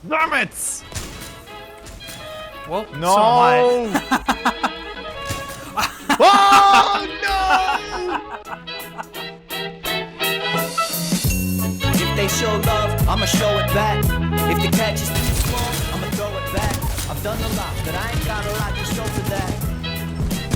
Damn it! Well, No! so am Oh no! If they show love, I'ma show it back. If the catch is too small, I'ma throw it back. I've done a lot, but I ain't got a lot to show for that.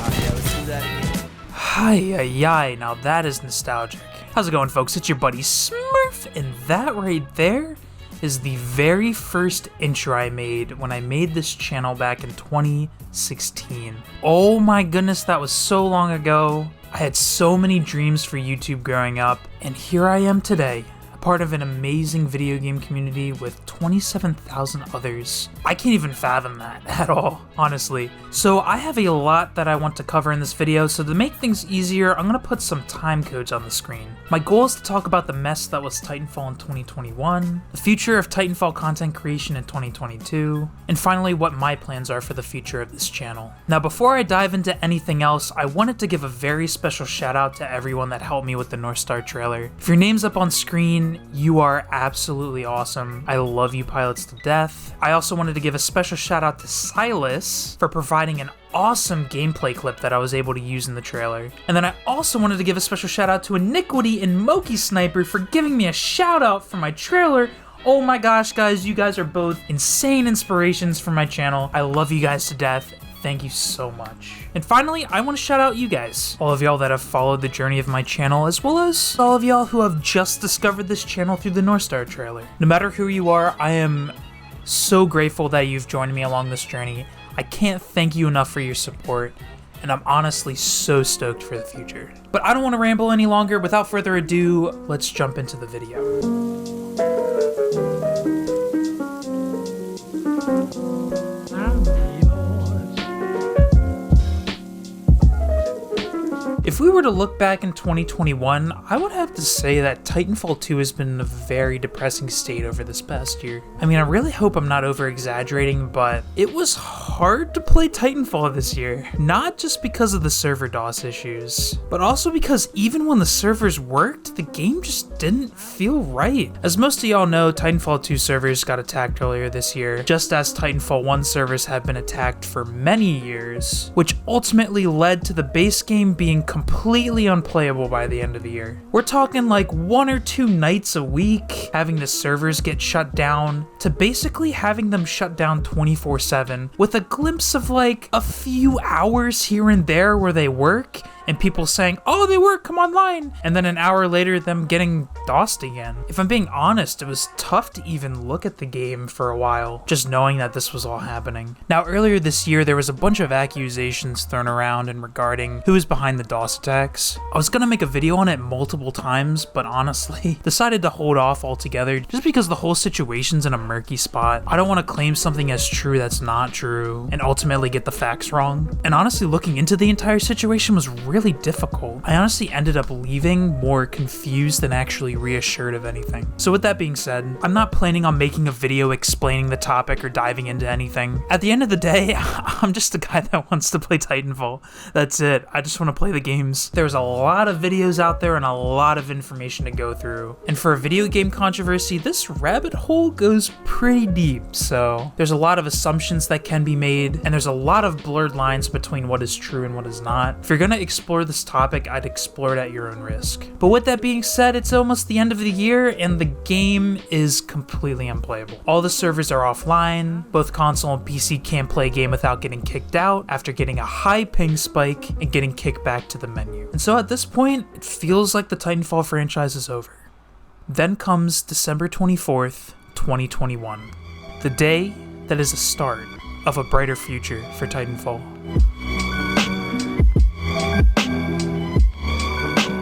Alright, yeah, let's do that again. Hi, now that is nostalgic. How's it going, folks? It's your buddy Smurf, and that right there is the very first intro I made when I made this channel back in 2016. Oh my goodness, that was so long ago. I had so many dreams for YouTube growing up, and here I am today, a part of an amazing video game community with 27,000 others. I can't even fathom that at all, honestly. So I have a lot that I want to cover in this video, so to make things easier, I'm gonna put some time codes on the screen. My goal is to talk about the mess that was Titanfall in 2021, the future of Titanfall content creation in 2022, and finally what my plans are for the future of this channel. Now before I dive into anything else, I wanted to give a very special shout out to everyone that helped me with the North Star trailer. If your name's up on screen, you are absolutely awesome. I love you pilots to death. I also wanted to give a special shout out to Silas for providing an awesome gameplay clip that I was able to use in the trailer. And then I also wanted to give a special shout out to Iniquity and Moki Sniper for giving me a shout out for my trailer. Oh my gosh, guys, you guys are both insane inspirations for my channel. I love you guys to death. Thank you so much. And finally, I want to shout out you guys. All of y'all that have followed the journey of my channel, as well as all of y'all who have just discovered this channel through the North Star trailer. No matter who you are, I am so grateful that you've joined me along this journey. I can't thank you enough for your support, and I'm honestly so stoked for the future. But I don't want to ramble any longer. Without further ado, let's jump into the video. If we were to look back in 2021, I would have to say that Titanfall 2 has been in a very depressing state over this past year. I mean, I really hope I'm not over-exaggerating, but it was hard to play Titanfall this year. Not just because of the server DOS issues, but also because even when the servers worked, the game just didn't feel right. As most of y'all know, Titanfall 2 servers got attacked earlier this year, just as Titanfall 1 servers have been attacked for many years, which ultimately led to the base game being completely unplayable by the end of the year. We're talking like 1 or 2 nights a week, having the servers get shut down, to basically having them shut down 24/7, with a glimpse of like a few hours here and there where they work, and people saying, oh, they work, come online, and then an hour later them getting DOSed again. If I'm being honest, it was tough to even look at the game for a while, just knowing that this was all happening. Now earlier this year, there was a bunch of accusations thrown around and regarding who was behind the DOS attacks. I was gonna make a video on it multiple times, but honestly, decided to hold off altogether just because the whole situation's in a murky spot. I don't want to claim something as true that's not true, and ultimately get the facts wrong. And honestly, looking into the entire situation was really difficult. I honestly ended up leaving more confused than actually reassured of anything. So with that being said, I'm not planning on making a video explaining the topic or diving into anything. At the end of the day, I'm just a guy that wants to play Titanfall. That's it. I just want to play the games. There's a lot of videos out there and a lot of information to go through. And for a video game controversy, this rabbit hole goes pretty deep. So there's a lot of assumptions that can be made, and there's a lot of blurred lines between what is true and what is not. If you're gonna explore this topic, I'd explore it at your own risk. But with that being said, it's almost the end of the year and the game is completely unplayable. All the servers are offline, both console and PC can't play a game without getting kicked out after getting a high ping spike and getting kicked back to the menu. And so at this point, it feels like the Titanfall franchise is over. Then comes December 24th, 2021, the day that is the start of a brighter future for Titanfall.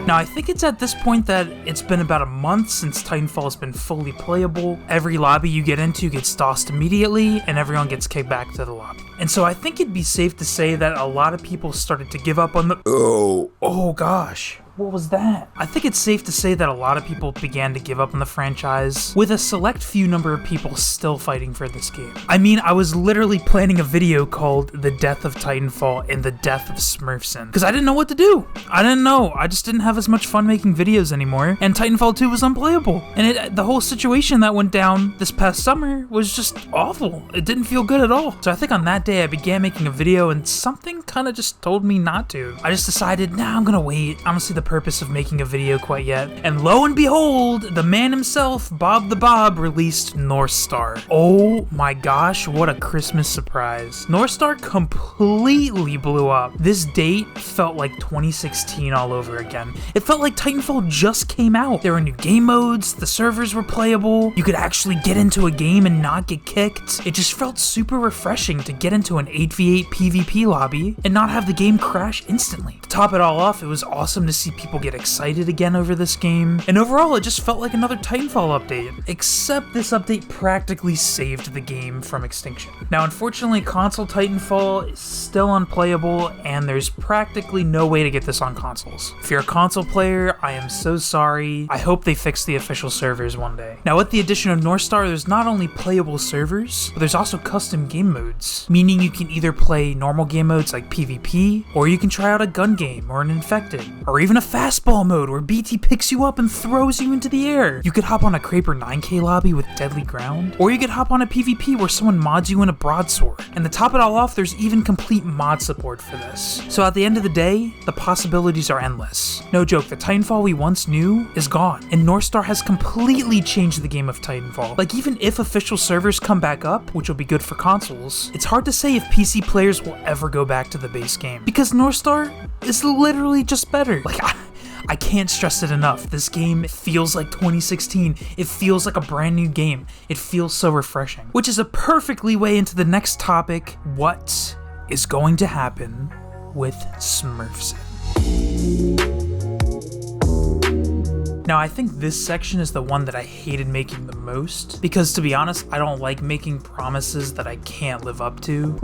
Now, I think it's at this point that it's been about a month since Titanfall has been fully playable. Every lobby you get into gets DOSed immediately, and everyone gets kicked back to the lobby. And so I think it'd be safe to say that a lot of people started to give up on the— Oh gosh. What was that? I think it's safe to say that a lot of people began to give up on the franchise, with a select few number of people still fighting for this game. I mean, I was literally planning a video called The Death of Titanfall and The Death of Smurfson, because I didn't know what to do. I just didn't have as much fun making videos anymore, and Titanfall 2 was unplayable. And the whole situation that went down this past summer was just awful. It didn't feel good at all. So I think on that day I began making a video and something kind of just told me not to. I just decided, nah, I'm gonna wait. I don't see the purpose of making a video quite yet. And lo and behold, the man himself, Bob the Bob, released North Star. Oh my gosh, what a Christmas surprise. North Star completely blew up. This date felt like 2016 all over again. It felt like Titanfall just came out. There were new game modes, the servers were playable, you could actually get into a game and not get kicked. It just felt super refreshing to get into an 8v8 PvP lobby and not have the game crash instantly. To top it all off, it was awesome to see people get excited again over this game, and overall it just felt like another Titanfall update, except this update practically saved the game from extinction. Now unfortunately, console Titanfall is still unplayable, and there's practically no way to get this on consoles. If you're a console player, I am so sorry. I hope they fix the official servers one day. Now with the addition of North Star, there's not only playable servers, but there's also custom game modes, meaning you can either play normal game modes like PvP, or you can try out a gun game or an infected, or even a fastball mode where BT picks you up and throws you into the air. You could hop on a Kraper 9K lobby with deadly ground, or you could hop on a PvP where someone mods you in a broadsword. And to top it all off, there's even complete mod support for this. So at the end of the day, the possibilities are endless. No joke, the Titanfall we once knew is gone, and North Star has completely changed the game of Titanfall. Like, even if official servers come back up, which will be good for consoles, it's hard to say if PC players will ever go back to the base game, because North Star is literally just better. Like, I can't stress it enough. This game feels like 2016. It feels like a brand new game. It feels so refreshing. Which is a perfectly way into the next topic. What is going to happen with Smurfson? Now, I think this section is the one that I hated making the most, because to be honest, I don't like making promises that I can't live up to.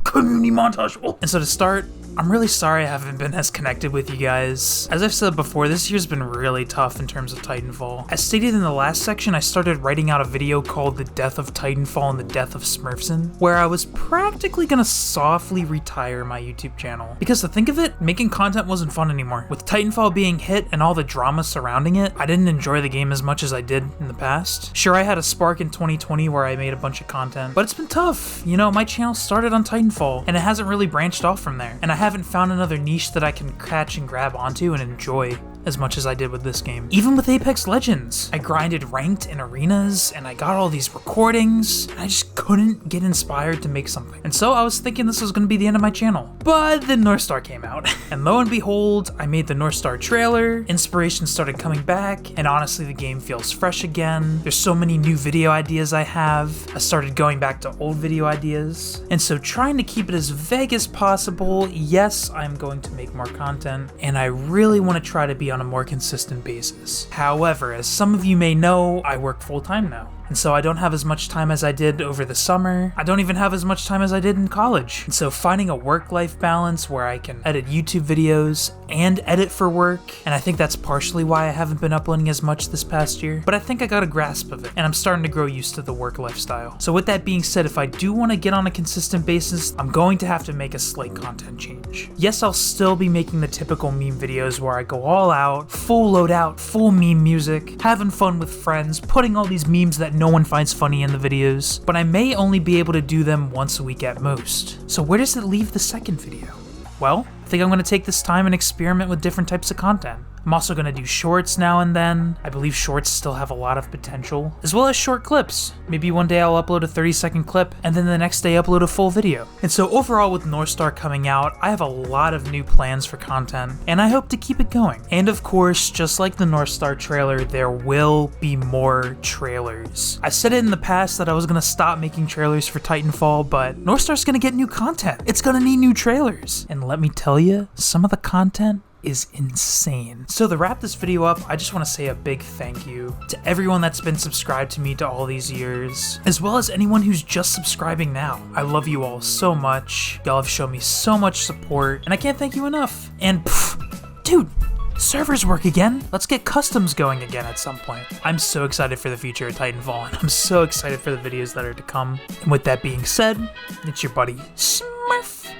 Community montage. And so to start, I'm really sorry I haven't been as connected with you guys. As I've said before, this year's been really tough in terms of Titanfall. As stated in the last section, I started writing out a video called The Death of Titanfall and the Death of Smurfson, where I was practically gonna softly retire my YouTube channel. Because to think of it, making content wasn't fun anymore. With Titanfall being hit and all the drama surrounding it, I didn't enjoy the game as much as I did in the past. Sure, I had a spark in 2020 where I made a bunch of content, but it's been tough. You know, my channel started on Titanfall, and it hasn't really branched off from there. And I haven't found another niche that I can catch and grab onto and enjoy as much as I did with this game. Even with Apex Legends, I grinded ranked in arenas, and I got all these recordings, and I just couldn't get inspired to make something. And so I was thinking this was gonna be the end of my channel. But then North Star came out, and lo and behold, I made the North Star trailer, inspiration started coming back, and honestly the game feels fresh again. There's so many new video ideas I have. I started going back to old video ideas, and so trying to keep it as vague as possible, yes, I'm going to make more content, and I really want to try to be on a more consistent basis. However, as some of you may know, I work full-time now. And so I don't have as much time as I did over the summer. I don't even have as much time as I did in college. And so finding a work-life balance where I can edit YouTube videos and edit for work, and I think that's partially why I haven't been uploading as much this past year, but I think I got a grasp of it, and I'm starting to grow used to the work lifestyle. So with that being said, if I do want to get on a consistent basis, I'm going to have to make a slight content change. Yes, I'll still be making the typical meme videos where I go all out, full loadout, full meme music, having fun with friends, putting all these memes that no one finds funny in the videos, but I may only be able to do them once a week at most. So where does it leave the second video? Well, I think I'm going to take this time and experiment with different types of content. I'm also going to do shorts now and then. I believe shorts still have a lot of potential, as well as short clips. Maybe one day I'll upload a 30-second clip, and then the next day upload a full video. And so overall, with North Star coming out, I have a lot of new plans for content, and I hope to keep it going. And of course, just like the North Star trailer, there will be more trailers. I said it in the past that I was going to stop making trailers for Titanfall, but North Star's going to get new content. It's going to need new trailers. And let me tell you, some of the content is insane. So to wrap this video up, I just want to say a big thank you to everyone that's been subscribed to me to all these years, as well as anyone who's just subscribing now. I love you all so much. Y'all have shown me so much support, and I can't thank you enough. And dude, servers work again. Let's get customs going again at some point. I'm so excited for the future of Titanfall, and I'm so excited for the videos that are to come. And with that being said, it's your buddy Smurf.